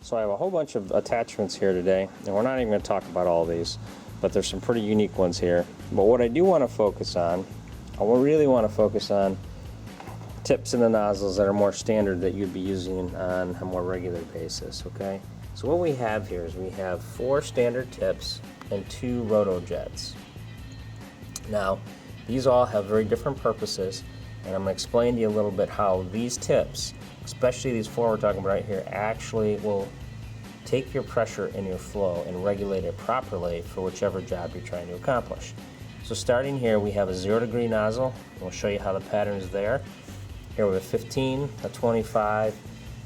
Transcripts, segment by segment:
So I have a whole bunch of attachments here today, and we're not even going to talk about all of these, but there's some pretty unique ones here. But what I do want to focus on, I really want to focus on tips in the nozzles that are more standard that you'd be using on a more regular basis, okay? So what we have here is we have 4 standard tips and 2 roto jets. Now, these all have very different purposes, and I'm going to explain to you a little bit how these tips, especially these 4 we're talking about right here, actually will take your pressure in your flow and regulate it properly for whichever job you're trying to accomplish. So starting here, we have a 0-degree nozzle. We'll show you how the pattern is there. Here we have a 15, a 25,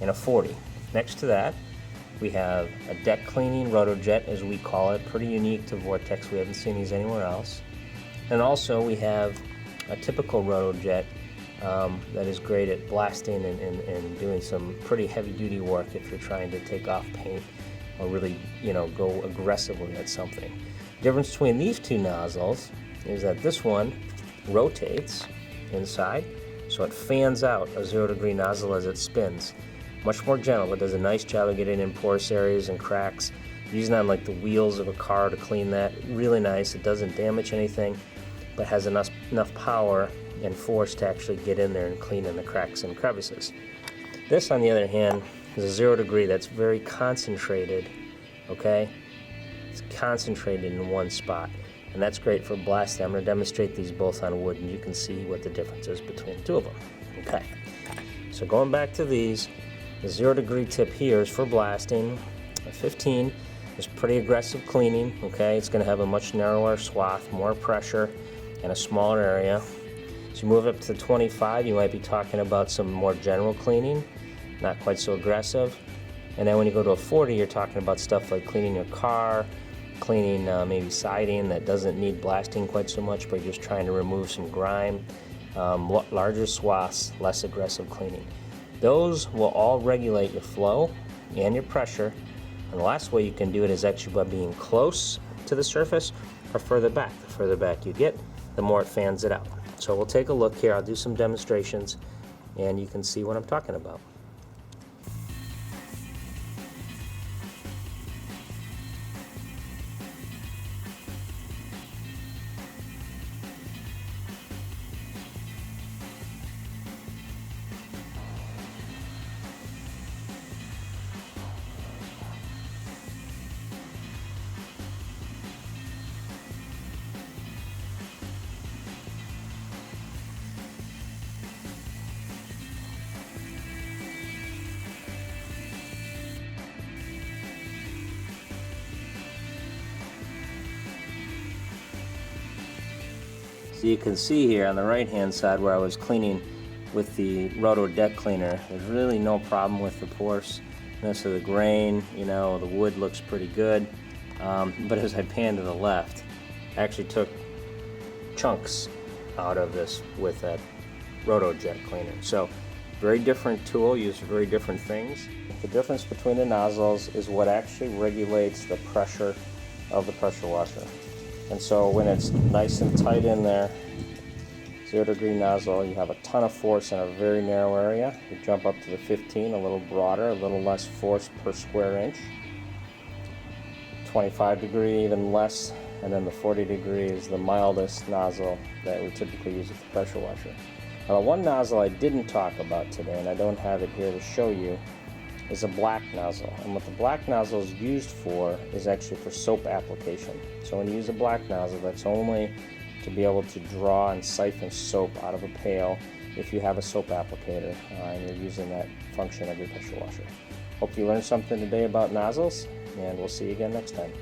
and a 40. Next to that, we have a deck cleaning rotojet, as we call it, pretty unique to Vortex. We haven't seen these anywhere else. And also we have a typical rotojet that is great at blasting and doing some pretty heavy-duty work if you're trying to take off paint or really, go aggressively at something. The difference between these 2 nozzles is that this one rotates inside, so it fans out a 0-degree nozzle as it spins. Much more gentle. It does a nice job of getting in porous areas and cracks. Using it on like the wheels of a car to clean that, really nice. It doesn't damage anything, but has enough power and force to actually get in there and clean in the cracks and crevices. This, on the other hand, is a 0-degree that's very concentrated, okay? It's concentrated in one spot, and that's great for blasting. I'm going to demonstrate these both on wood, and you can see what the difference is between the 2 of them. Okay, so going back to these, the 0-degree tip here is for blasting. A 15 is pretty aggressive cleaning, okay? It's going to have a much narrower swath, more pressure, and a smaller area. As you move up to the 25, you might be talking about some more general cleaning, not quite so aggressive. And then when you go to a 40, you're talking about stuff like cleaning your car, cleaning maybe siding that doesn't need blasting quite so much, but you're just trying to remove some grime. Larger swaths, less aggressive cleaning. Those will all regulate your flow and your pressure. And the last way you can do it is actually by being close to the surface or further back. The further back you get, the more it fans it out. So we'll take a look here. I'll do some demonstrations and you can see what I'm talking about. So you can see here on the right hand side where I was cleaning with the roto deck cleaner, there's really no problem with the porousness of the grain. The wood looks pretty good, but as I pan to the left, I actually took chunks out of this with that roto jet cleaner. So very different tool, used for very different things. The difference between the nozzles is what actually regulates the pressure of the pressure washer. And so when it's nice and tight in there, 0-degree nozzle, you have a ton of force in a very narrow area. You jump up to the 15, a little broader, a little less force per square inch. 25-degree, even less, and then the 40-degree is the mildest nozzle that we typically use with the pressure washer. Now, the one nozzle I didn't talk about today, and I don't have it here to show you, is a black nozzle. And what the black nozzle is used for is actually for soap application. So when you use a black nozzle, that's only to be able to draw and siphon soap out of a pail if you have a soap applicator and you're using that function of your pressure washer. Hope you learned something today about nozzles, and we'll see you again next time.